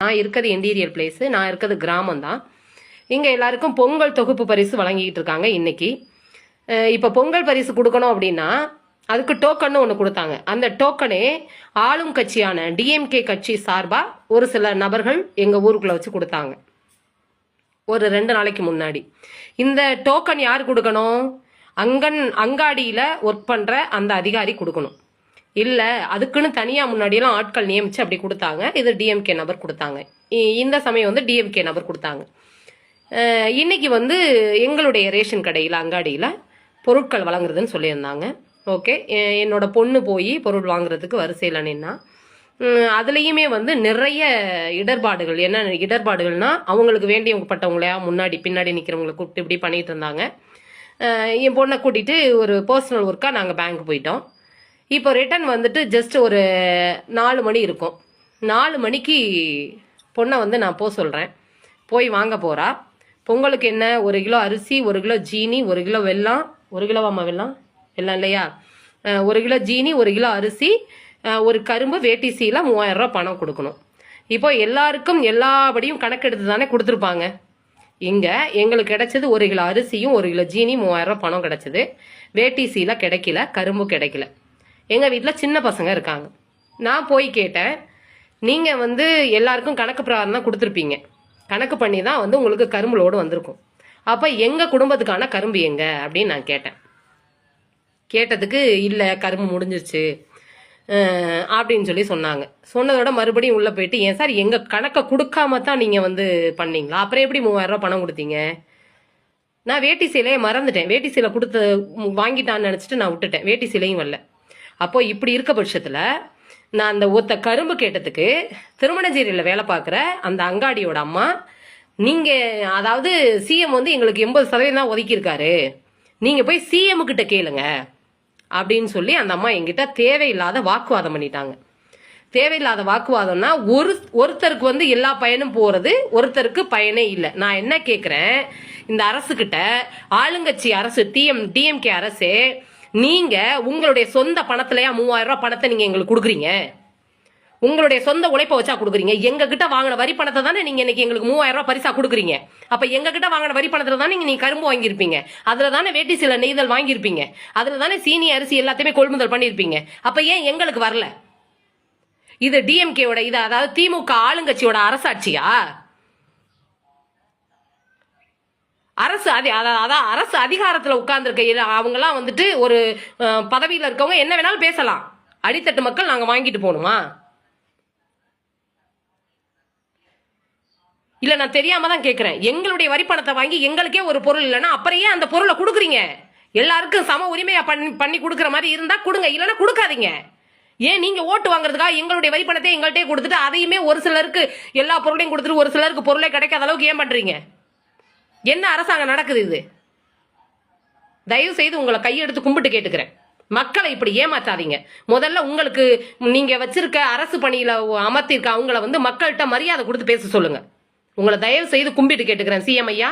நான் இருக்கிறது interior place, நான் இருக்கிறது கிராமம் தான். இங்கே எல்லாருக்கும் பொங்கல் தொகுப்பு பரிசு வழங்கிட்டு இருக்காங்க இன்னைக்கு. இப்போ பொங்கல் பரிசு கொடுக்கணும் அப்படின்னா அதுக்கு டோக்கன் ஒன்று கொடுத்தாங்க. அந்த டோக்கனே ஆளும் கட்சியான டிஎம்கே கட்சி சார்பாக ஒரு சில நபர்கள் எங்கள் ஊருக்குள்ள வச்சு கொடுத்தாங்க ஒரு 2 நாளைக்கு முன்னாடி. இந்த டோக்கன் யார் கொடுக்கணும்? அங்காடியில் ஒர்க் பண்ணுற அந்த அதிகாரி கொடுக்கணும். இல்லை அதுக்குன்னு தனியாக முன்னாடியெல்லாம் ஆட்கள் நியமித்து அப்படி கொடுத்தாங்க. இது டிஎம்கே நபர் கொடுத்தாங்க. இந்த சமயம் வந்து டிஎம்கே நபர் கொடுத்தாங்க. இன்னைக்கு வந்து எங்களுடைய ரேஷன் கடையில் அங்காடியில் பொருட்கள் வழங்குறதுன்னு சொல்லியிருந்தாங்க. ஓகே, என்னோட பொண்ணு போய் பொருள் வாங்குறதுக்கு வரிசையில் நின்னா அதுலேயுமே வந்து நிறைய இடர்பாடுகள். என்ன இடர்பாடுகள்னா, அவங்களுக்கு வேண்டியப்பட்டவங்களையா முன்னாடி பின்னாடி நிற்கிறவங்களை கூப்பிட்டு இப்படி பண்ணிட்டு இருந்தாங்க. என் பொண்ணை கூட்டிகிட்டு ஒரு பர்சனல் ஒர்க்காக நாங்கள் பேங்க் போயிட்டோம். இப்போ ரிட்டன் வந்துட்டு ஜஸ்ட் ஒரு 4 மணி இருக்கும். 4 மணிக்கு பொண்ணை வந்து நான் சொல்கிறேன். போய் வாங்க போகிறா. பொங்கலுக்கு என்ன, 1 கிலோ அரிசி, 1 கிலோ ஜீனி, 1 கிலோ வெல்லம், 1 கிலோவாம்மா வெல்லம் இல்லையா, 1 கிலோ ஜீனி, 1 கிலோ அரிசி, ஒரு கரும்பு, வேட்டி சீலை, 3000 ரூபா பணம் கொடுக்கணும். இப்போ எல்லாருக்கும் எல்லாபடியும் கணக்கெடுத்து தானே கொடுத்துருப்பாங்க. இங்கே எங்களுக்கு கிடைச்சது 1 கிலோ அரிசியும் 1 கிலோ ஜீனி, 3000 ரூபா பணம் கிடைச்சது. வேட்டி சீலை கிடைக்கல, கரும்பு கிடைக்கல. எங்கள் வீட்டில் சின்ன பசங்க இருக்காங்க. நான் போய் கேட்டேன், நீங்கள் வந்து எல்லாருக்கும் கணக்கு பிரகாரம் தான் கொடுத்துருப்பீங்க, கணக்கு பண்ணி தான் வந்து உங்களுக்கு கரும்பு லோடு வந்திருக்கும். அப்போ எங்கள் குடும்பத்துக்கான கரும்பு எங்க அப்படின்னு நான் கேட்டேன். கேட்டதுக்கு இல்லை கரும்பு முடிஞ்சிருச்சு அப்படின்னு சொல்லி சொன்னாங்க. சொன்னதோட மறுபடியும் உள்ளே போயிட்டு, ஏன் சார் எங்கள் கணக்கை கொடுக்காம தான் நீங்கள் வந்து பண்ணீங்களா, அப்புறம் எப்படி 3000 ரூபா பணம் கொடுத்தீங்க? நான் வேட்டி சீலையை மறந்துட்டேன். வேட்டி சீலை கொடுத்து வாங்கிட்டான்னு நினச்சிட்டு நான் விட்டுட்டேன். வேட்டி சீலையும் வரல. அப்போ இப்படி இருக்க பட்சத்தில் நான் அந்த ஒத்த கரும்பு கேட்டதுக்கு திருமணஞ்சேரியில் வேலை பார்க்குற அந்த அங்காடியோட அம்மா, நீங்கள் அதாவது சிஎம் வந்து எங்களுக்கு 80% தான் ஒதுக்கியிருக்காரு, நீங்கள் போய் சிஎம் கிட்ட கேளுங்க அப்படின்னு சொல்லி அந்த அம்மா எங்கிட்ட தேவையில்லாத வாக்குவாதம் பண்ணிட்டாங்க. தேவையில்லாத வாக்குவாதம்னா ஒருத்தருக்கு வந்து எல்லா பயனும் போகிறது, ஒருத்தருக்கு பயனே இல்லை. நான் என்ன கேட்குறேன், இந்த அரசுக்கிட்ட, ஆளுங்கட்சி அரசு டிஎம்கே அரசே, நீங்க உங்களுடைய சொந்த பணத்திலயா 3000 ரூபாய் பணத்தை நீங்க எங்களுக்கு கொடுக்குறீங்க? உங்களுடைய சொந்த உழைப்பை வச்சா கொடுக்குறீங்க. எங்க கிட்ட வாங்கின வரி பணத்தை தானே நீங்க இன்னைக்கு எங்களுக்கு 3000 ரூபாய் பரிசா கொடுக்குறீங்க. அப்ப எங்க கிட்ட வாங்கின வரி பணத்துல தானே நீங்க கரும்பு வாங்கியிருப்பீங்க, அதுல தானே வேட்டி சில நெய்தல் வாங்கியிருப்பீங்க, அதுல தானே சீனி அரிசி எல்லாத்தையுமே கொள்முதல் பண்ணியிருப்பீங்க. அப்ப ஏன் எங்களுக்கு வரல? இது டிஎம்கேவோட, இது அதாவது திமுக ஆளுங்கட்சியோட அரசாட்சியா? அரசு அரசு அதிகாரத்துல உட்கார்ந்துருக்க அவங்கெல்லாம் வந்துட்டு ஒரு பதவியில இருக்கவங்க என்ன வேணாலும் பேசலாம். அடித்தட்டு மக்கள் நாங்க வாங்கிட்டு போகணுமா? இல்ல நான் தெரியாம தான் கேட்கிறேன். எங்களுடைய வரி பணத்தை வாங்கி எங்களுக்கே ஒரு பொருள் இல்லைன்னா அப்புறம் ஏன் அந்த பொருளை கொடுக்குறீங்க? எல்லாருக்கும் சம உரிமையா பண்ணி கொடுக்குற மாதிரி இருந்தா கொடுங்க, இல்லைன்னா கொடுக்காதீங்க. ஏன் நீங்க ஓட்டு வாங்குறதுக்காக எங்களுடைய வரி பணத்தை எங்கள்கிட்டே கொடுத்துட்டு அதையுமே ஒரு சிலருக்கு எல்லா பொருளையும் கொடுத்துட்டு ஒரு சிலருக்கு பொருளே கிடைக்காத அளவுக்கு ஏன் பண்றீங்க? என்ன அரசாங்கம் நடக்குது இது? தயவு செய்து உங்களை கையெடுத்து கும்பிட்டு கேட்டுக்கிறேன், மக்களை இப்படி ஏமாத்தாதீங்க. முதல்ல உங்களுக்கு நீங்க வச்சிருக்க அரசு பணியில அமர்த்திருக்க அவங்கள வந்து மக்கள்கிட்ட மரியாதை கொடுத்து பேச சொல்லுங்க. உங்களை தயவு செய்து கும்பிட்டு கேட்டுக்கிறேன் சிஎம் ஐயா.